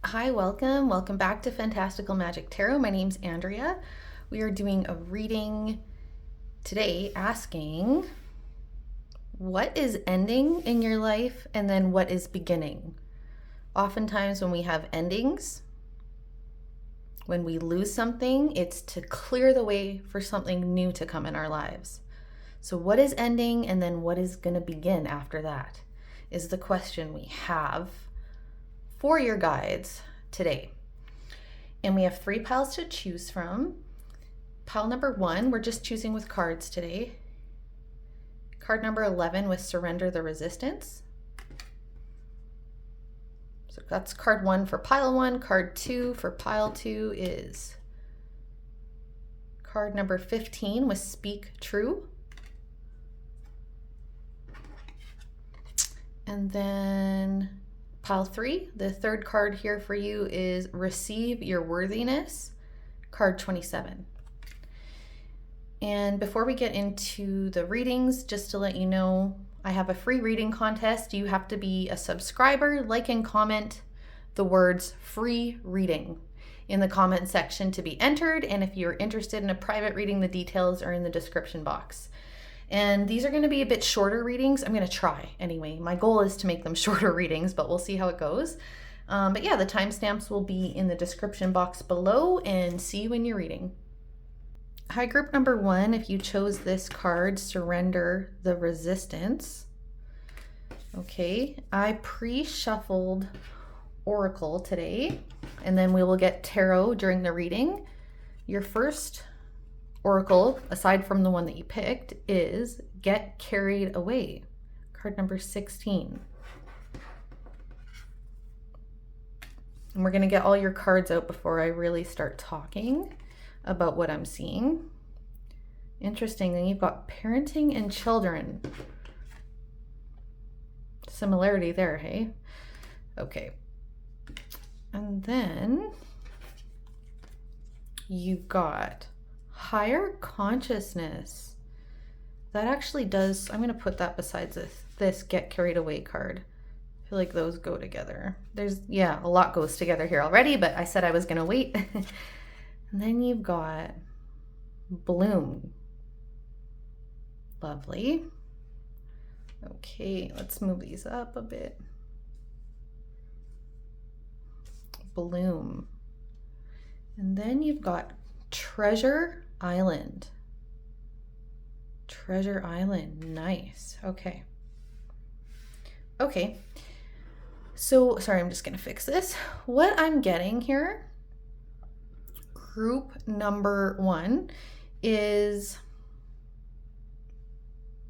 Hi, welcome back to Fantastical Magic Tarot. My name's Andrea. We are doing a reading today asking what is ending in your life and then what is beginning. Oftentimes when we have endings, when we lose something, it's to clear the way for something new to come in our lives. So what is ending and then what is going to begin after that is the question we have for your guides today. And we have 3 piles to choose from. Pile number 1, we're just choosing with cards today. Card number 11 with Surrender the Resistance. So that's card 1 for pile 1. Card 2 for pile 2 is card number 15 with Speak True. And then pile 3, the third card here for you is Receive Your Worthiness, card 27. And before we get into the readings, just to let you know, I have a free reading contest. You have to be a subscriber, like and comment the words free reading in the comment section to be entered. And if you're interested in a private reading, the details are in the description box. And these are going to be a bit shorter readings. I'm going to try anyway. My goal is to make them shorter readings, but we'll see how it goes. But yeah, the timestamps will be in the description box below, and see you when you're reading. Hi, group number 1, if you chose this card, Surrender the Resistance. Okay, I pre-shuffled Oracle today, and then we will get Tarot during the reading. Your first Oracle, aside from the one that you picked, is Get Carried Away, card number 16. And we're going to get all your cards out before I really start talking about what I'm seeing. Interestingly, you've got parenting and children. Similarity there, hey? Okay. And then you've got higher consciousness. That actually does, I'm going to put that besides this Get Carried Away card. I feel like those go together. A lot goes together here already, but I said I was going to wait. And then you've got Bloom. Lovely. Okay, let's move these up a bit. Bloom. And then you've got Treasure Island. Treasure Island, nice. Okay. So, sorry, I'm just gonna fix this. What I'm getting here, group number 1, is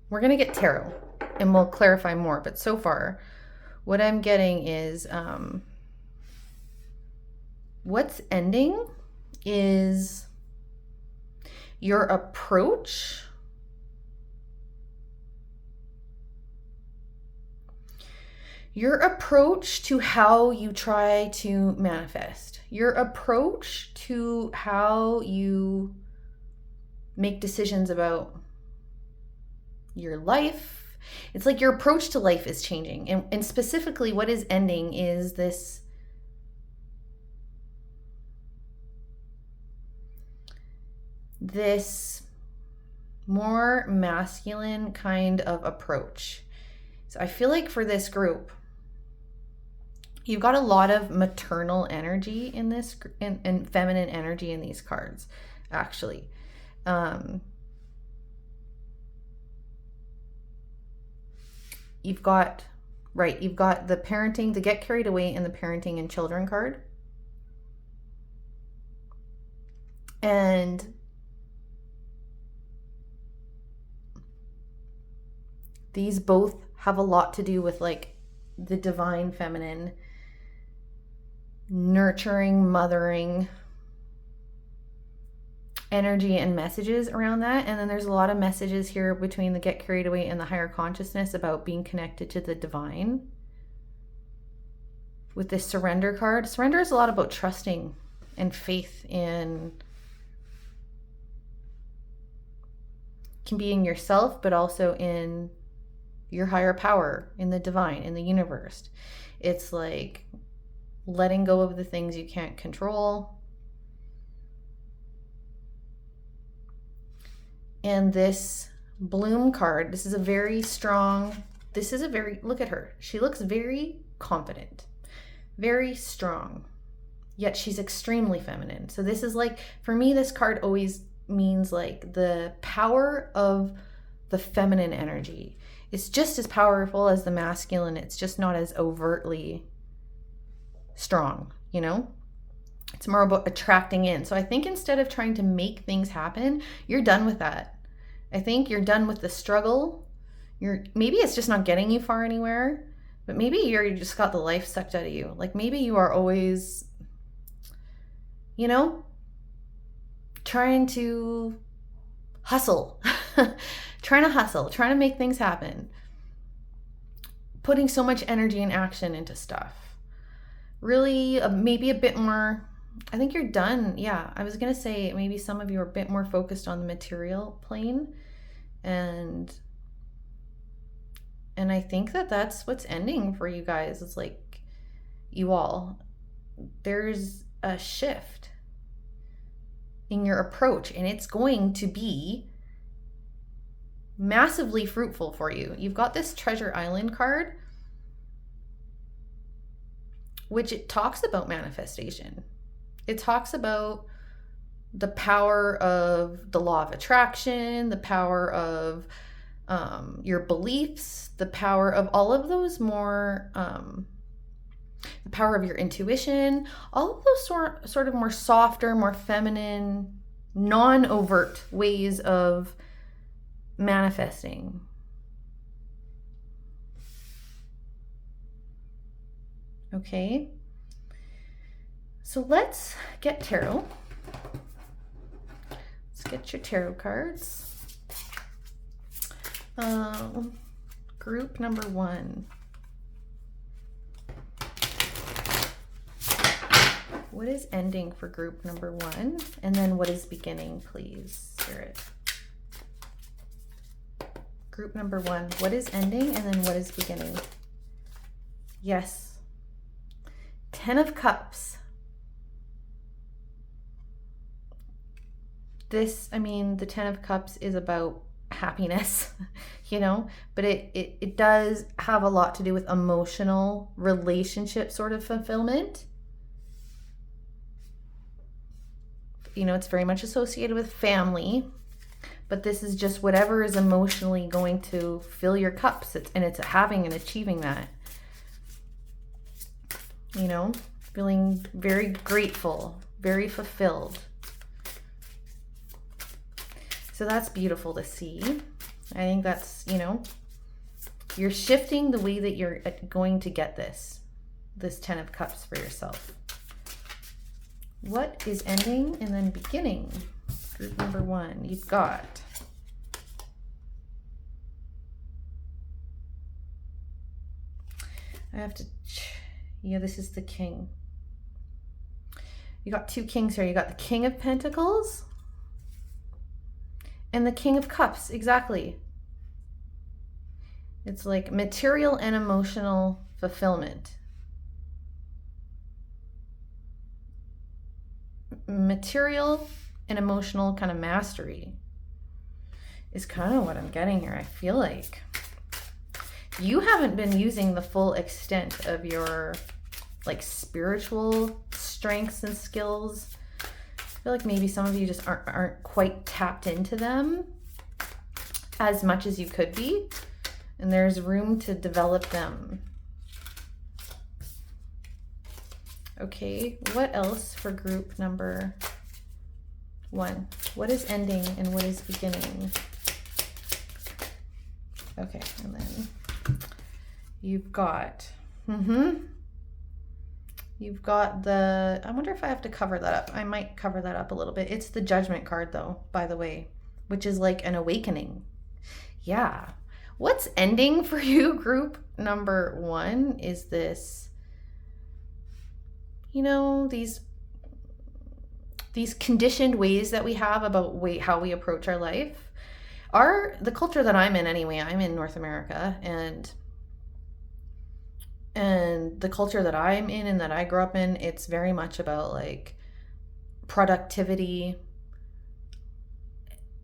we're gonna get tarot and we'll clarify more, but so far what I'm getting is what's ending is your approach to how you try to manifest, your approach to how you make decisions about your life. It's like your approach to life is changing. And specifically what is ending is this more masculine kind of approach. So I feel like for this group, you've got a lot of maternal energy in this and feminine energy in these cards, actually. You've got the parenting, the Get Carried Away, and the parenting and children card. And these both have a lot to do with like the divine feminine, nurturing, mothering energy and messages around that. And then there's a lot of messages here between the Get Carried Away and the higher consciousness about being connected to the divine. With this Surrender card, surrender is a lot about trusting and faith in can be in yourself, but also in your higher power, in the divine, in the universe. It's like letting go of the things you can't control. And this Bloom card, this is a very strong, look at her. She looks very confident, very strong, yet she's extremely feminine. So this is like, for me, this card always means like the power of the feminine energy. It's just as powerful as the masculine. It's just not as overtly strong, you know? It's more about attracting in. So I think instead of trying to make things happen, you're done with that. I think you're done with the struggle. Maybe it's just not getting you far anywhere, but maybe you just got the life sucked out of you. Like maybe you are always, you know, trying to hustle, trying to make things happen, putting so much energy and action into stuff. Really, maybe a bit more. I think you're done. Yeah, I was going to say maybe some of you are a bit more focused on the material plane. And I think that that's what's ending for you guys. It's like you all, there's a shift in your approach, and it's going to be massively fruitful for you. You've got this Treasure Island card, which it talks about manifestation. It talks about the power of the law of attraction, the power of your beliefs, the power of all of those more, the power of your intuition, all of those sort of more softer, more feminine, non-overt ways of manifesting. Okay. So let's get tarot. Let's get your tarot cards. Group number 1. What is ending for group number 1? And then what is beginning, please, Spirit? Group number 1. What is ending and then what is beginning? Yes. 10 of Cups. The 10 of Cups is about happiness, you know, but it does have a lot to do with emotional relationship sort of fulfillment. You know, it's very much associated with family, but this is just whatever is emotionally going to fill your cups. It's having and achieving that, you know, feeling very grateful, very fulfilled. So that's beautiful to see. I think that's, you know, you're shifting the way that you're going to get this 10 of Cups for yourself. What is ending and then beginning? Group number 1, you've got this is the King. You got 2 kings here. You got the King of Pentacles and the King of Cups, exactly. It's like material and emotional fulfillment. Material and emotional kind of mastery is kind of what I'm getting here. I feel like you haven't been using the full extent of your like spiritual strengths and skills. I feel like maybe some of you just aren't quite tapped into them as much as you could be, and there's room to develop them. Okay, what else for group number 1? What is ending and what is beginning? Okay, and then you've got you've got the, I wonder if I have to cover that up. I might cover that up a little bit. It's the Judgment card though, by the way, which is like an awakening. Yeah. What's ending for you, group number 1, is this, you know, these conditioned ways that we have about how we approach our life. The culture that I'm in anyway, I'm in North America, and And the culture that I'm in and that I grew up in, it's very much about like productivity,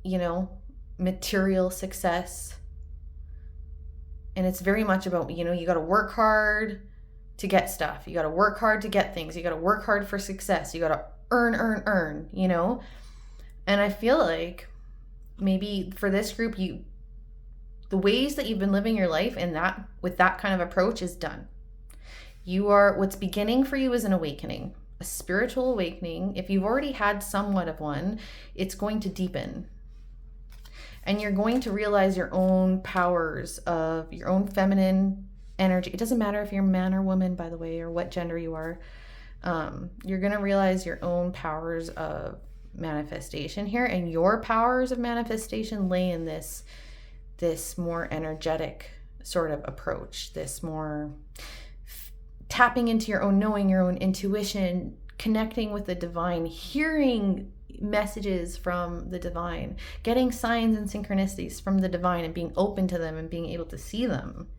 you know, material success. And it's very much about, you know, you got to work hard to get stuff. You got to work hard to get things. You got to work hard for success. You got to earn, you know? And I feel like maybe for this group, the ways that you've been living your life in that, with that kind of approach is done. What's beginning for you is an awakening, a spiritual awakening. If you've already had somewhat of one, it's going to deepen. And you're going to realize your own powers of your own feminine energy. It doesn't matter if you're man or woman, by the way, or what gender you are. You're going to realize your own powers of manifestation here, and your powers of manifestation lay in this more energetic sort of approach, this more tapping into your own knowing, your own intuition, connecting with the divine, hearing messages from the divine, getting signs and synchronicities from the divine and being open to them and being able to see them.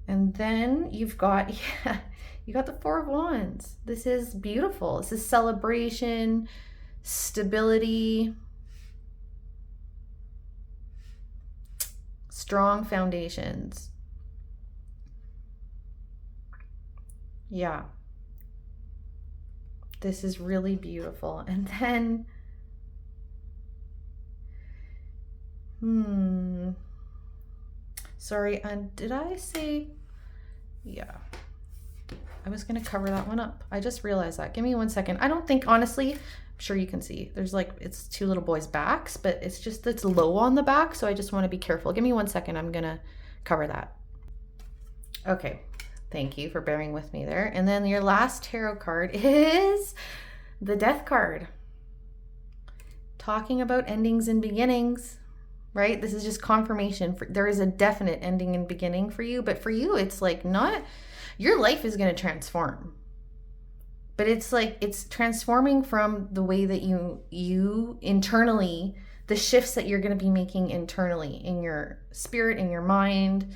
And then you've got, you got the Four of Wands. This is beautiful. This is celebration, stability, strong foundations. Yeah. This is really beautiful. And then, sorry, did I say, yeah, I was going to cover that one up. I just realized that. Give me 1 second. I don't think, honestly, I'm sure you can see, there's like, it's two little boys' backs, but it's low on the back. So I just want to be careful. Give me 1 second. I'm going to cover that. Okay. Thank you for bearing with me there. And then your last tarot card is the Death card. Talking about endings and beginnings, right? This is just confirmation. There is a definite ending and beginning for you, but for you, it's like not, your life is going to transform. But it's like, it's transforming from the way that you internally, the shifts that you're going to be making internally in your spirit, in your mind,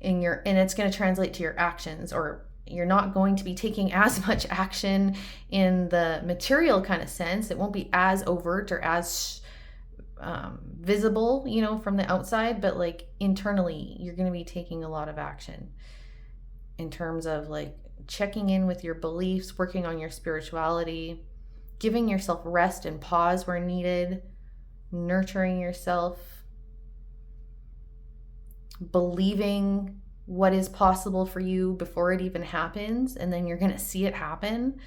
and it's going to translate to your actions, or you're not going to be taking as much action in the material kind of sense. It won't be as overt or as visible, you know, from the outside, but like internally, you're going to be taking a lot of action in terms of like checking in with your beliefs, working on your spirituality, giving yourself rest and pause where needed, nurturing yourself, believing what is possible for you before it even happens, and then you're going to see it happen,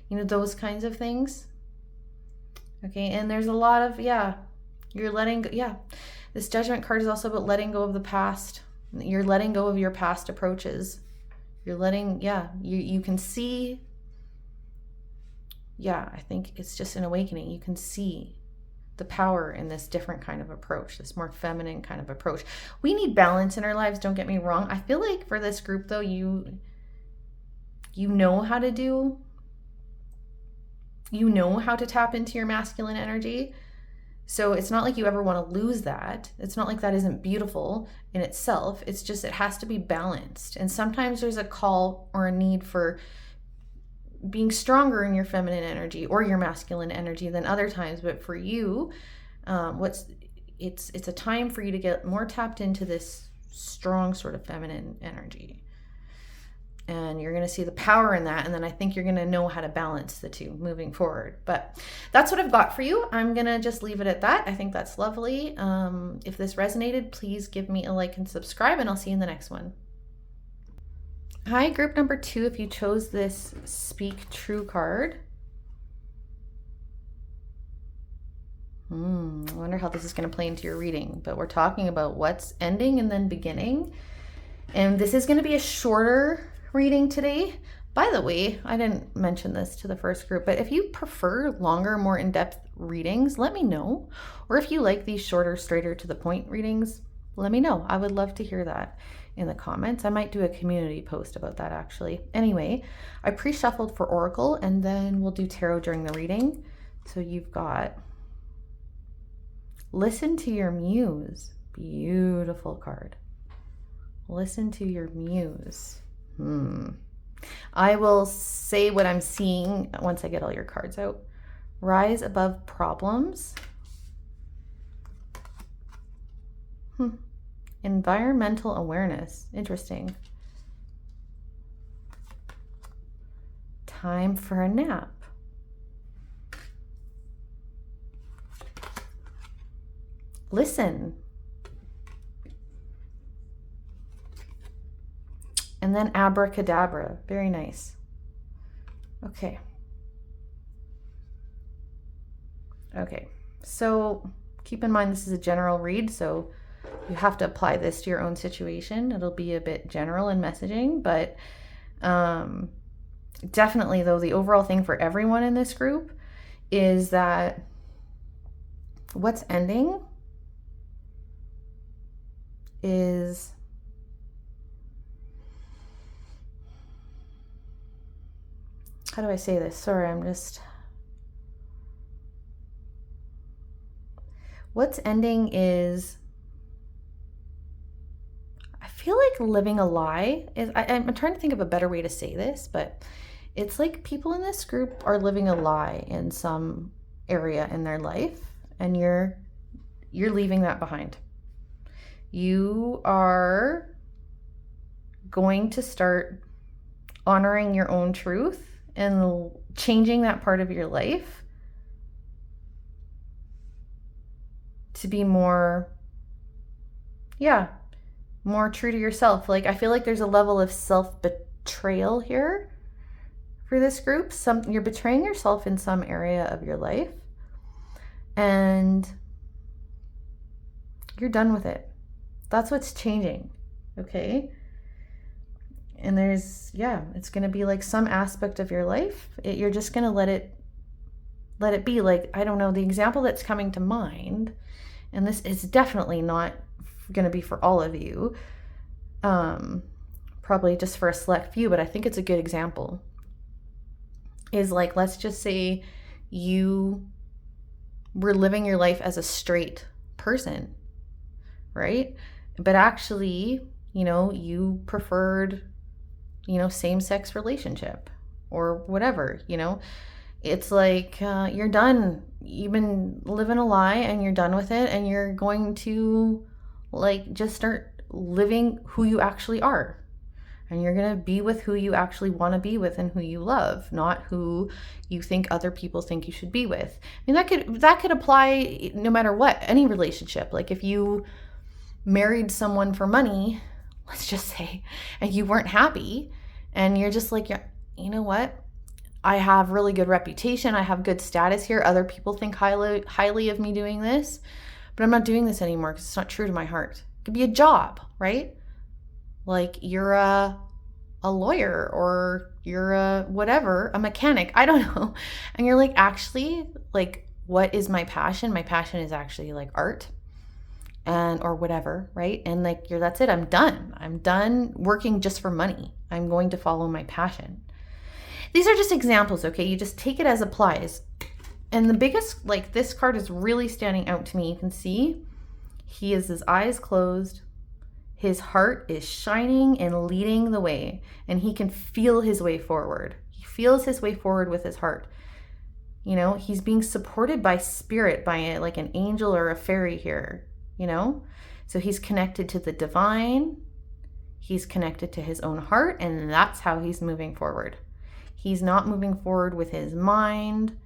you know, those kinds of things. Okay. And there's a lot of, you're letting go. Yeah. This Judgment card is also about letting go of the past. You're letting go of your past approaches. You're letting, you can see. Yeah. I think it's just an awakening. You can see the power in this different kind of approach, this more feminine kind of approach. We need balance in our lives, don't get me wrong. I feel like for this group though, you know how to tap into your masculine energy. So it's not like you ever want to lose that. It's not like that isn't beautiful in itself. It's just, it has to be balanced. And sometimes there's a call or a need for being stronger in your feminine energy or your masculine energy than other times. But for you, it's a time for you to get more tapped into this strong sort of feminine energy. And you're going to see the power in that. And then I think you're going to know how to balance the two moving forward. But that's what I've got for you. I'm going to just leave it at that. I think that's lovely. If this resonated, please give me a like and subscribe, and I'll see you in the next one. Hi, group number 2, if you chose this Speak True card. I wonder how this is going to play into your reading, but we're talking about what's ending and then beginning. And this is going to be a shorter reading today. By the way, I didn't mention this to the first group, but if you prefer longer, more in-depth readings, let me know. Or if you like these shorter, straighter to the point readings, let me know. I would love to hear that in the comments. I might do a community post about that actually. Anyway, I pre-shuffled for Oracle, and then we'll do tarot during the reading. So you've got Listen to Your Muse. Beautiful card. Listen to your muse. I will say what I'm seeing once I get all your cards out. Rise above problems. Environmental awareness. Interesting. Time for a nap. Listen. And then abracadabra. Very nice. Okay. Okay. So keep in mind this is a general read, so you have to apply this to your own situation. It'll be a bit general in messaging, but definitely though, the overall thing for everyone in this group is that what's ending is how do I say this? Sorry, what's ending is, I feel like living a lie is, I'm trying to think of a better way to say this, but it's like people in this group are living a lie in some area in their life, and you're leaving that behind. You are going to start honoring your own truth and changing that part of your life to be more true to yourself. Like, I feel like there's a level of self-betrayal here for this group. You're betraying yourself in some area of your life, and you're done with it. That's what's changing, okay? And there's, it's going to be like some aspect of your life. You're just going to let it be. Like, I don't know, the example that's coming to mind, and this is definitely not going to be for all of you, probably just for a select few, but I think it's a good example, is like, let's just say you were living your life as a straight person, right? But actually, you preferred, same-sex relationship or whatever, it's like, you're done. You've been living a lie and you're done with it, and you're going to just start living who you actually are. And you're going to be with who you actually want to be with and who you love, not who you think other people think you should be with. I mean, that could apply no matter what, any relationship. Like, if you married someone for money, let's just say, and you weren't happy, and you're just like, you know what? I have really good reputation. I have good status here. Other people think highly of me doing this, but I'm not doing this anymore because it's not true to my heart. It could be a job, right? Like, you're a lawyer, or you're a whatever, a mechanic, I don't know. And you're like, actually, like, what is my passion? My passion is actually like art or whatever, right? And like, that's it. I'm done working just for money. I'm going to follow my passion. These are just examples, okay? You just take it as applies. And the biggest, like, this card is really standing out to me. You can see he has his eyes closed. His heart is shining and leading the way, and he can feel his way forward. He feels his way forward with his heart. He's being supported by spirit, by like an angel or a fairy here, So he's connected to the divine. He's connected to his own heart, and that's how he's moving forward. He's not moving forward with his mind,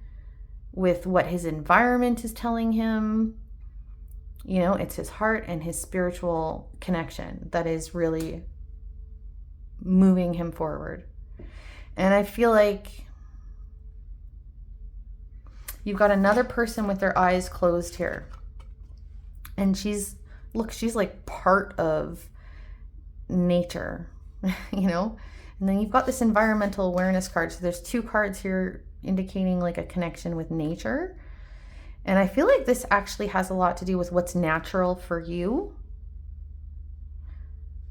with what his environment is telling him. It's his heart and his spiritual connection that is really moving him forward. And I feel like you've got another person with their eyes closed here. And she's like part of nature, And then you've got this environmental awareness card. So there's two cards here indicating like a connection with nature. And I feel like this actually has a lot to do with what's natural for you.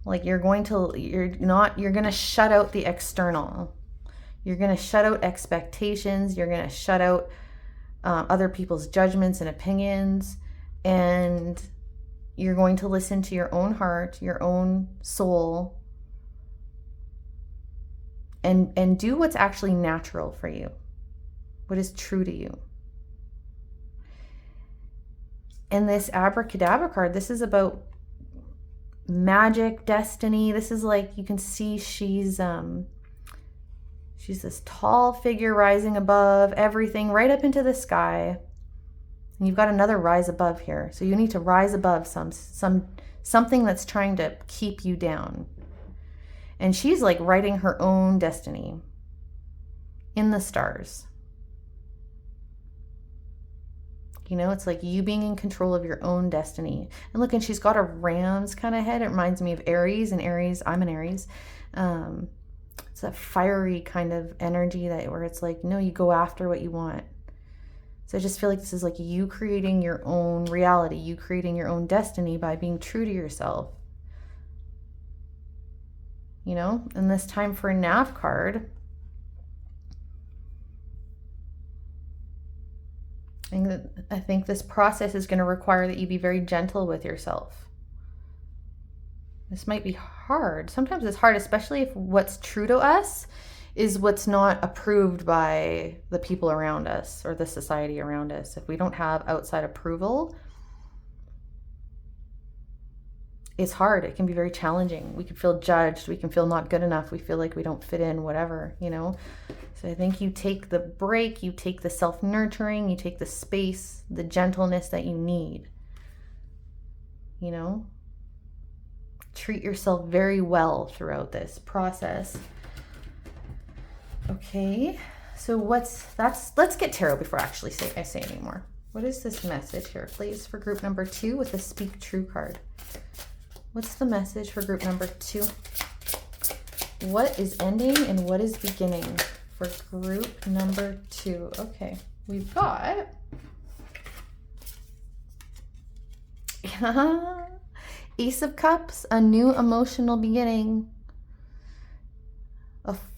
Like, you're going to shut out the external. You're going to shut out expectations. You're going to shut out other people's judgments and opinions. And You're going to listen to your own heart, your own soul, and do what's actually natural for you, what is true to you. And this abracadabra card, this is about magic, destiny. This is like, you can see she's this tall figure rising above everything, right up into the sky. And you've got another rise above here. So you need to rise above something that's trying to keep you down. And she's like writing her own destiny in the stars. You know, it's like you being in control of your own destiny. And look, and she's got a ram's kind of head. It reminds me of Aries, and Aries, I'm an Aries. It's a fiery kind of energy where it's like, no, you go after what you want. So I just feel like this is like you creating your own reality, you creating your own destiny by being true to yourself. You know, and this time for a NAV card, I think this process is going to require that you be very gentle with yourself. This might be hard. Sometimes it's hard, especially if what's true to us is what's not approved by the people around us or the society around us. If we don't have outside approval, it's hard. It can be very challenging. We can feel judged. We can feel not good enough. We feel like we don't fit in, whatever, you know. So I think you take the break, you take the self-nurturing, you take the space, the gentleness that you need, you know. Treat yourself very well throughout this process. Okay, so let's get tarot before I actually say any more. What is this message here, please, for group number 2 with the Speak True card? What's the message for group number 2? What is ending and what is beginning for group number 2? Okay, we've got Ace of Cups, a new emotional beginning.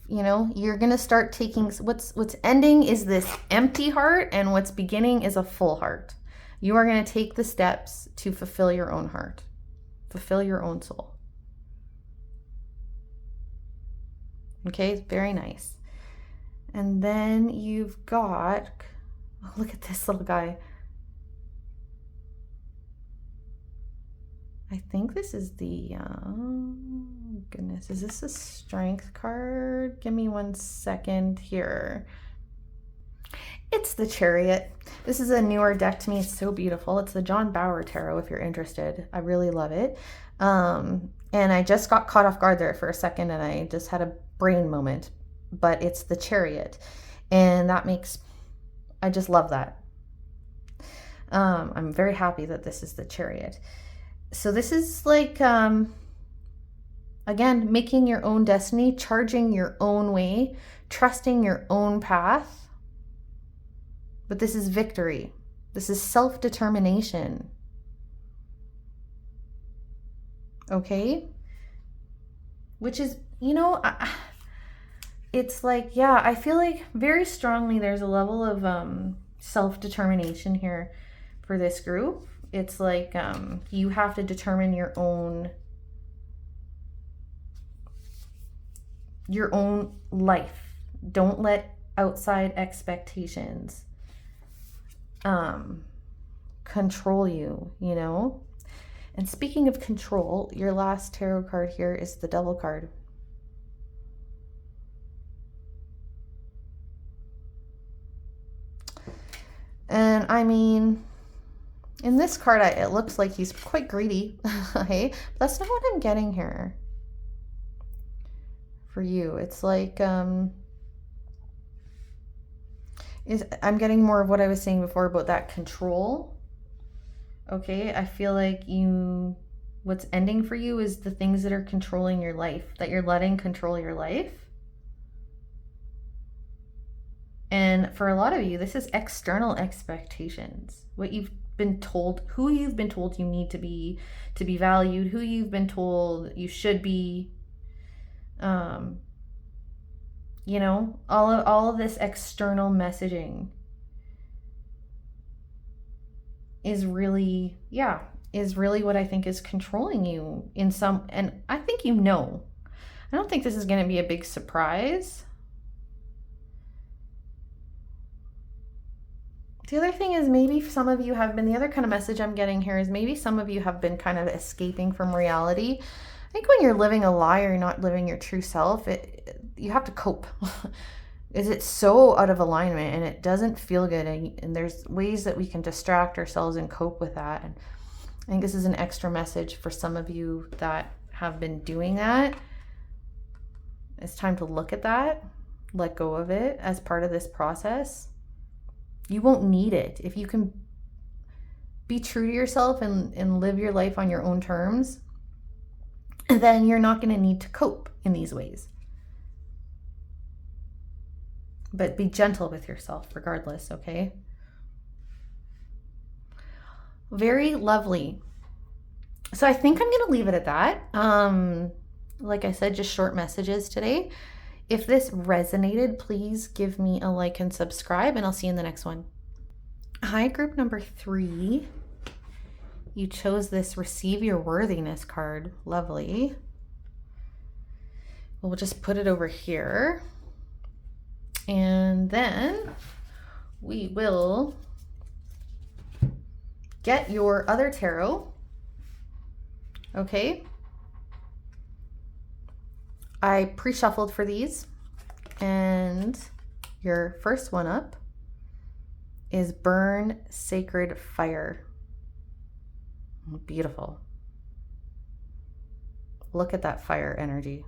You know, you're going to start taking, what's ending is this empty heart, and what's beginning is a full heart. You are going to take the steps to fulfill your own heart, fulfill your own soul. Okay, very nice. And then you've got, oh, look at this little guy. I think this is the, goodness, is this a strength card? Give me 1 second here. It's the Chariot. This is a newer deck to me. It's so beautiful. It's the John Bauer Tarot if you're interested. I really love it. And I just got caught off guard there for a second and I just had a brain moment. But it's the Chariot. And I just love that. I'm very happy that this is the Chariot. So this is like, again, making your own destiny, charging your own way, trusting your own path. But this is victory. This is self-determination. Okay? Which is, you know, it's like, yeah, I feel like very strongly there's a level of self-determination here for this group. It's like you have to determine your own life. Don't let outside expectations control you, you know? And speaking of control, your last tarot card here is the Devil card. And I mean, in this card, it looks like he's quite greedy. Hey, but that's not what I'm getting here for you. It's like, I'm getting more of what I was saying before about that control. Okay, I feel like what's ending for you is the things that are controlling your life, that you're letting control your life. And for a lot of you, this is external expectations. What you've been told, who you've been told you need to be valued, who you've been told you should be, you know, all of this external messaging is really, yeah, is really what I think is controlling you in some, and I think you know. I don't think this is going to be a big surprise. The other thing is maybe some of you have been, the other kind of message I'm getting here is maybe some of you have been kind of escaping from reality. I think when you're living a lie or you're not living your true self, you have to cope. It's so out of alignment and it doesn't feel good. And there's ways that we can distract ourselves and cope with that. And I think this is an extra message for some of you that have been doing that. It's time to look at that, let go of it as part of this process. You won't need it. If you can be true to yourself and live your life on your own terms, then you're not going to need to cope in these ways. But be gentle with yourself regardless, okay? Very lovely. So I think I'm going to leave it at that. Like I said, just short messages today. If this resonated, please give me a like and subscribe, and I'll see you in the next one. Hi, group number 3. You chose this Receive Your Worthiness card. Lovely. We'll just put it over here. And then we will get your other tarot. Okay. I pre-shuffled for these, and your first one up is Burn Sacred Fire. Beautiful. Look at that fire energy.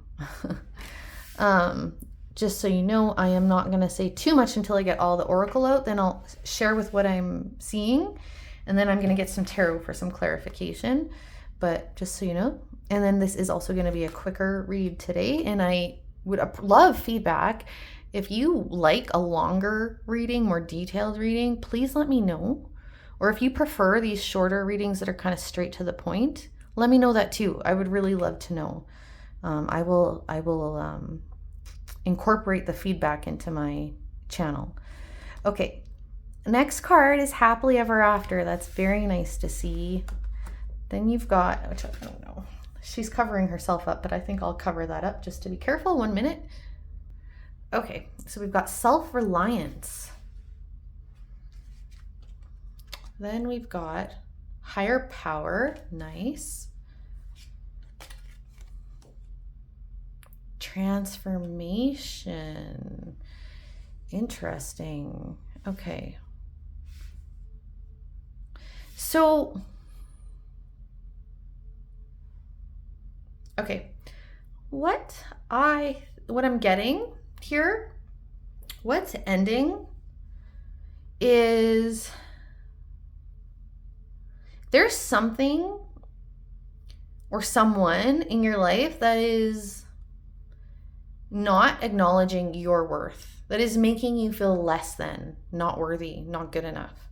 Just so you know, I am not going to say too much until I get all the oracle out. Then I'll share with what I'm seeing, and then I'm going to get some tarot for some clarification. But just so you know. And then this is also going to be a quicker read today, and I would love feedback. If you like a longer reading, more detailed reading, please let me know. Or if you prefer these shorter readings that are kind of straight to the point, let me know that too. I would really love to know. I will incorporate the feedback into my channel. Okay, next card is Happily Ever After. That's very nice to see. Then you've got, which I don't know. She's covering herself up, but I think I'll cover that up just to be careful. 1 minute. Okay, so we've got Self-Reliance. Then we've got Higher Power. Nice. Transformation. Interesting. Okay. So, okay, what I'm getting here, what's ending is there's something or someone in your life that is not acknowledging your worth, that is making you feel less than, not worthy, not good enough.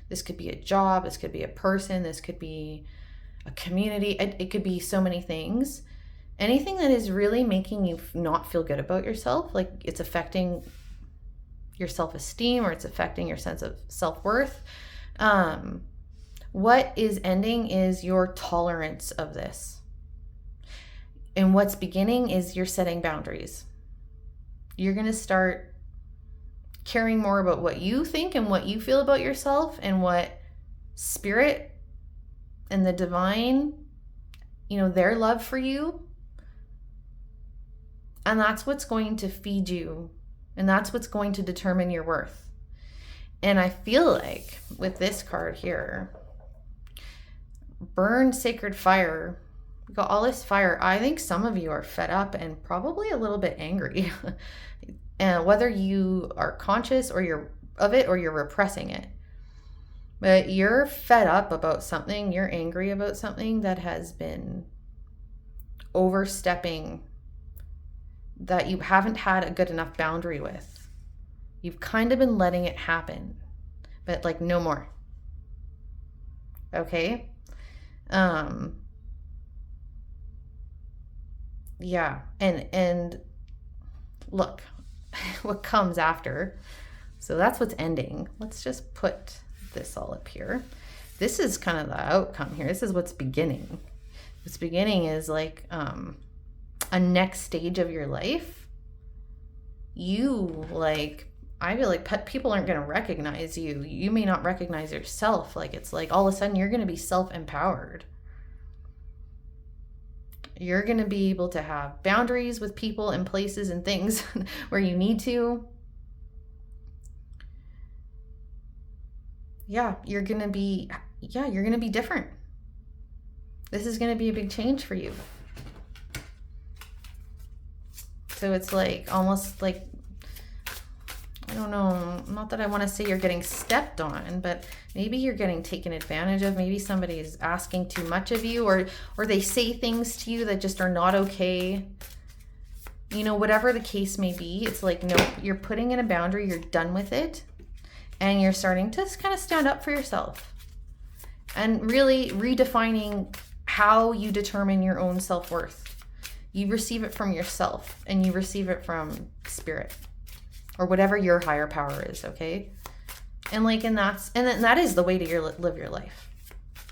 This could be a job, this could be a person, this could be a community, it could be so many things. Anything that is really making you not feel good about yourself, like it's affecting your self-esteem or it's affecting your sense of self-worth. What is ending is your tolerance of this. And what's beginning is you're setting boundaries. You're going to start caring more about what you think and what you feel about yourself and what spirit and the divine, their love for you. And that's what's going to feed you. And that's what's going to determine your worth. And I feel like with this card here, Burn Sacred Fire, we got all this fire. I think some of you are fed up and probably a little bit angry. And whether you are conscious or you're repressing it. But you're fed up about something, you're angry about something that has been overstepping, that you haven't had a good enough boundary with. You've kind of been letting it happen, but like no more. Okay? Yeah, and look what comes after. So that's what's ending. Let's just put this all up here. this is kind of the outcome here. This is what's beginning. What's beginning is like a next stage of your life. You like, I feel like people aren't going to recognize you. You may not recognize yourself. Like, it's like all of a sudden you're going to be self-empowered. You're going to be able to have boundaries with people and places and things where you need to. Yeah, you're going to be different. This is going to be a big change for you. So it's like almost like, I don't know, not that I want to say you're getting stepped on, but maybe you're getting taken advantage of. Maybe somebody is asking too much of you, or they say things to you that just are not okay. You know, whatever the case may be, it's like, no, you're putting in a boundary, you're done with it, and you're starting to kind of stand up for yourself and really redefining how you determine your own self-worth. You receive it from yourself, and you receive it from spirit, or whatever your higher power is, okay? And like, and that is the way to live your life.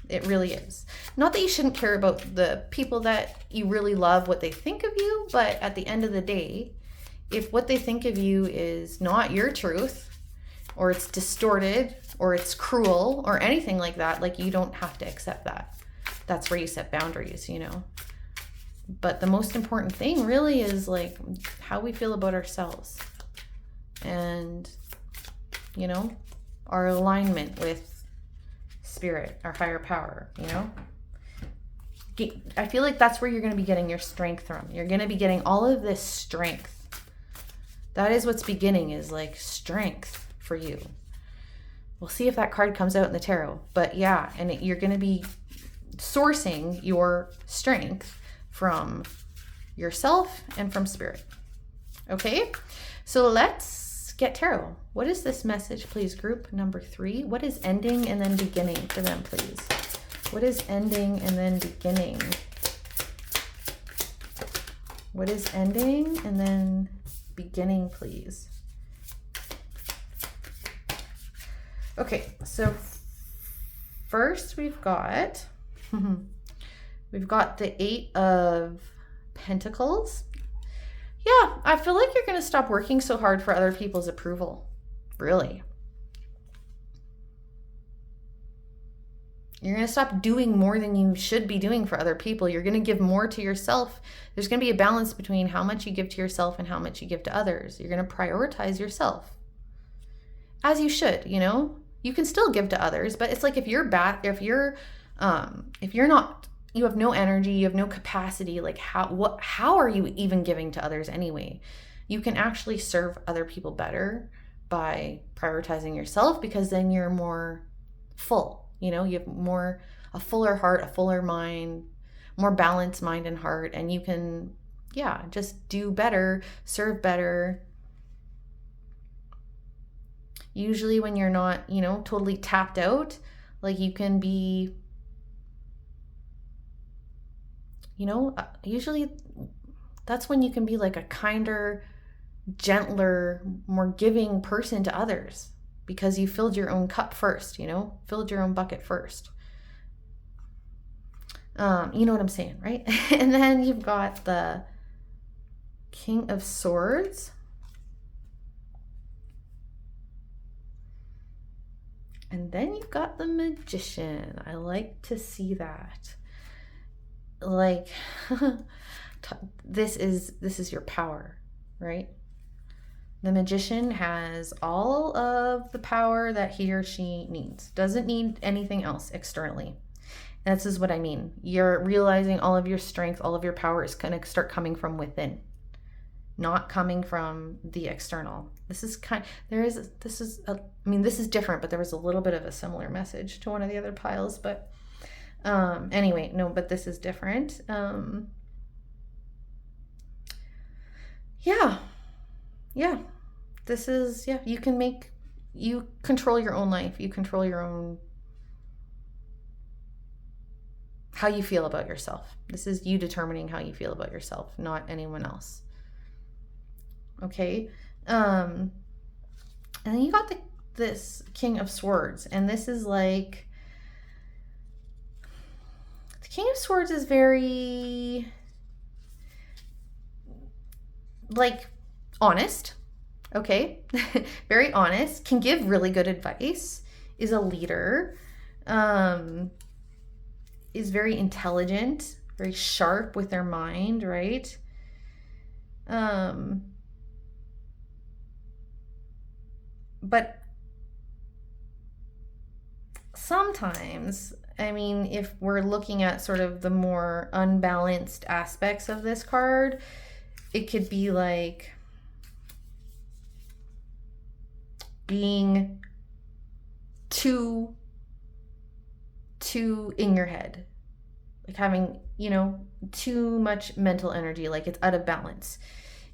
It really is. Not that you shouldn't care about the people that you really love, what they think of you, but at the end of the day, if what they think of you is not your truth, or it's distorted, or it's cruel, or anything like that, like, you don't have to accept that. That's where you set boundaries, you know? But the most important thing really is like how we feel about ourselves, and, you know, our alignment with spirit, our higher power, you know? I feel like that's where you're going to be getting your strength from. You're going to be getting all of this strength. That is what's beginning, is like strength for you. We'll see if that card comes out in the tarot. But yeah, and you're going to be sourcing your strength from yourself and from spirit. Okay? So let's get tarot. What is this message, please, group number 3? What is ending and then beginning for them, please? What is ending and then beginning? What is ending and then beginning, please? Okay, so first we've got the 8 of Pentacles. Yeah, I feel like you're going to stop working so hard for other people's approval. Really. You're going to stop doing more than you should be doing for other people. You're going to give more to yourself. There's going to be a balance between how much you give to yourself and how much you give to others. You're going to prioritize yourself. As you should, you know? You can still give to others, but it's like if you're not, you have no energy, you have no capacity, like how are you even giving to others anyway? You can actually serve other people better by prioritizing yourself, because then you're more full, you know, you have a fuller heart, a fuller mind, more balanced mind and heart, and you can, yeah, just do better, serve better. Usually when you're not, you know, totally tapped out, like you can be, you know, usually that's when you can be like a kinder, gentler, more giving person to others, because you filled your own cup first, you know, filled your own bucket first. You know what I'm saying, right? And then you've got the King of Swords. And then you've got the Magician. I like to see that. Like, this is your power, right? The Magician has all of the power that he or she needs. Doesn't need anything else externally. And this is what I mean. You're realizing all of your strength, all of your power is going to start coming from within, not coming from the external. This is different, but there was a little bit of a similar message to one of the other piles, but anyway, no, but this is different. Yeah. This is, yeah, you control your own life. You control your own, how you feel about yourself. This is you determining how you feel about yourself, not anyone else. Okay. And then you got this King of Swords, and this is like, King of Swords is very, like, honest, okay? Very honest, can give really good advice, is a leader, is very intelligent, very sharp with their mind, right? But sometimes, I mean, if we're looking at sort of the more unbalanced aspects of this card, it could be like being too in your head, like having, you know, too much mental energy, like it's out of balance.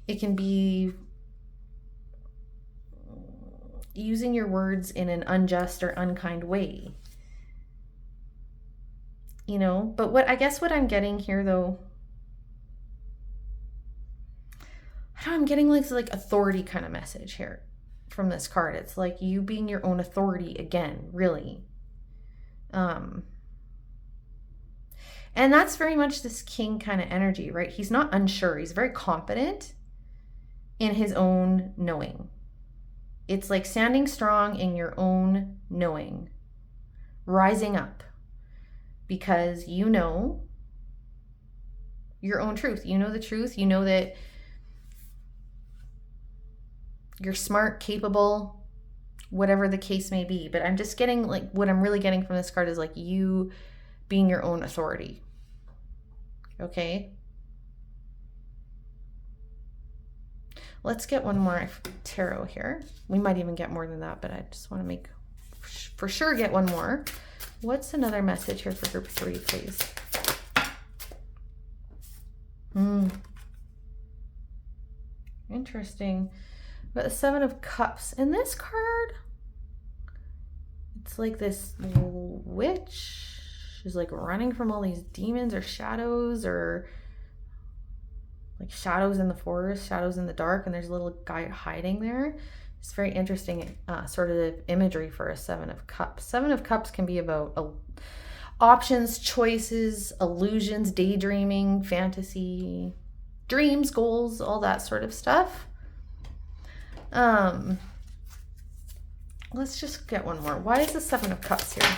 It can be using your words in an unjust or unkind way, you know. But what I'm getting here, though, I'm getting like authority kind of message here from this card. It's like you being your own authority again, really. And that's very much this king kind of energy, right? He's not unsure. He's very confident in his own knowing. It's like standing strong in your own knowing, rising up, because you know your own truth. You know the truth. You know that you're smart, capable, whatever the case may be. But I'm just getting, like, what I'm really getting from this card is like you being your own authority. Okay? Let's get one more tarot here. We might even get more than that, but I just want to make for sure get one more. What's another message here for group 3, please? Interesting. But the 7 of Cups. In this card, it's like this witch is like running from all these demons or shadows, or like shadows in the forest, shadows in the dark, and there's a little guy hiding there. It's very interesting sort of imagery for a 7 of Cups. 7 of Cups can be about options, choices, illusions, daydreaming, fantasy, dreams, goals, all that sort of stuff. Let's just get one more. Why is the 7 of Cups here?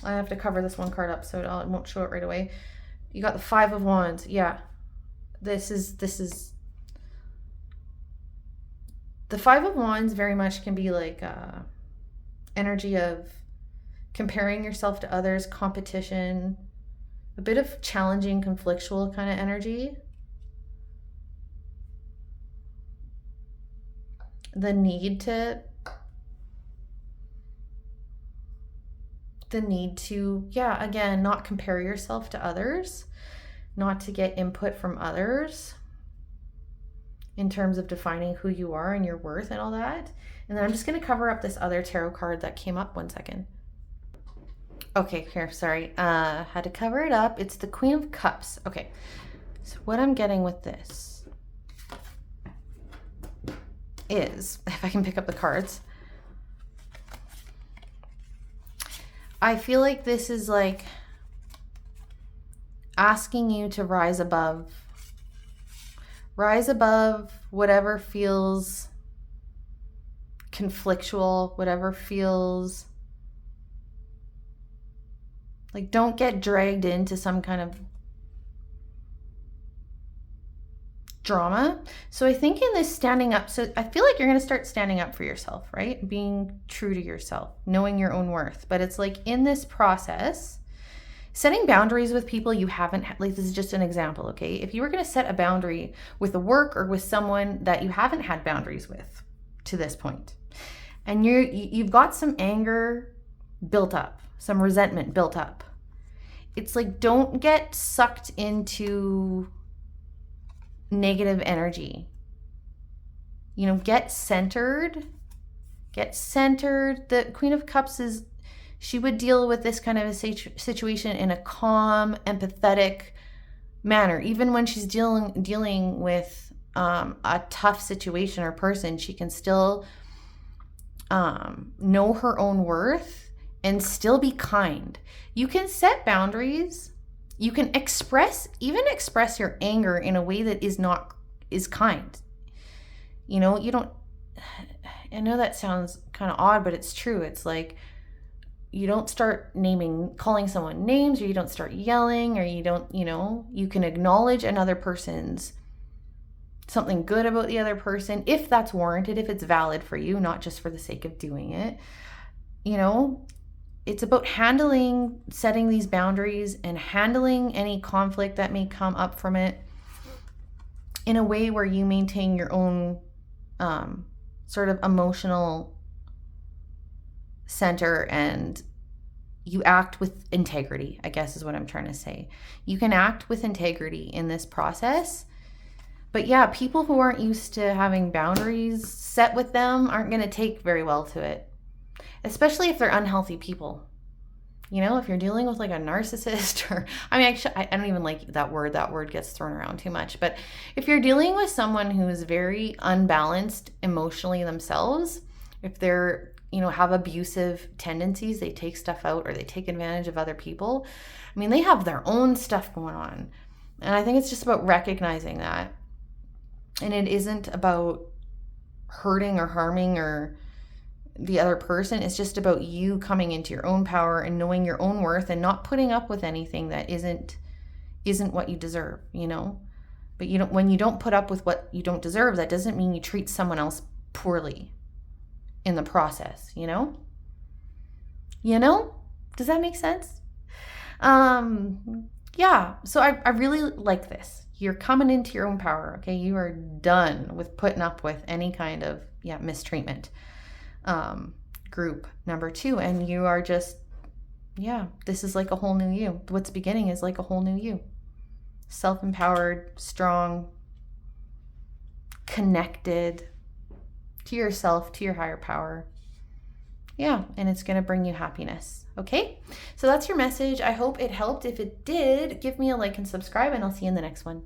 I have to cover this one card up so it won't show it right away. You got the 5 of Wands. Yeah. This is the 5 of Wands very much can be like energy of comparing yourself to others, competition, a bit of challenging, conflictual kind of energy. The need to, yeah, again, not compare yourself to others, not to get input from others in terms of defining who you are and your worth and all that. And then I'm just going to cover up this other tarot card that came up. 1 second. Okay, here, sorry. Had to cover it up. It's the Queen of Cups. Okay, so what I'm getting with this is, if I can pick up the cards, I feel like this is like asking you to rise above whatever feels conflictual, whatever feels like, don't get dragged into some kind of drama. So I think in this standing up, so I feel like you're going to start standing up for yourself, right? Being true to yourself, knowing your own worth. But it's like in this process, setting boundaries with people you haven't had, like, this is just an example, okay? If you were going to set a boundary with a work or with someone that you haven't had boundaries with to this point, and you've got some anger built up, some resentment built up, it's like, don't get sucked into negative energy. You know, get centered. The Queen of Cups she would deal with this kind of a situation in a calm, empathetic manner. Even when she's dealing with a tough situation or person, she can still know her own worth and still be kind. You can set boundaries. You can express your anger in a way that is kind. You know, I know that sounds kind of odd, but it's true. It's like, you don't start calling someone names, or you don't start yelling, or you can acknowledge another person's something good about the other person if that's warranted, if it's valid for you, not just for the sake of doing it. You know, it's about setting these boundaries and handling any conflict that may come up from it in a way where you maintain your own sort of emotional center, and you act with integrity, I guess is what I'm trying to say. You can act with integrity in this process. But yeah, people who aren't used to having boundaries set with them aren't going to take very well to it, especially if they're unhealthy people. You know, if you're dealing with like a narcissist, or, I mean, actually, I don't even like that word. That word gets thrown around too much. But if you're dealing with someone who is very unbalanced emotionally themselves, if they're, have abusive tendencies, they take stuff out, or they take advantage of other people. I mean, they have their own stuff going on. And I think it's just about recognizing that. And it isn't about hurting or harming or the other person. It's just about you coming into your own power and knowing your own worth, and not putting up with anything that isn't what you deserve, But when you don't put up with what you don't deserve, that doesn't mean you treat someone else poorly in the process, Does that make sense? Yeah. So I really like this. You're coming into your own power, okay? You are done with putting up with any kind of mistreatment. Group number 2, and you are just, this is like a whole new you. What's beginning is like a whole new you. Self-empowered, strong, connected to yourself, to your higher power. Yeah, and it's going to bring you happiness. Okay? So that's your message. I hope it helped. If it did, give me a like and subscribe, and I'll see you in the next one.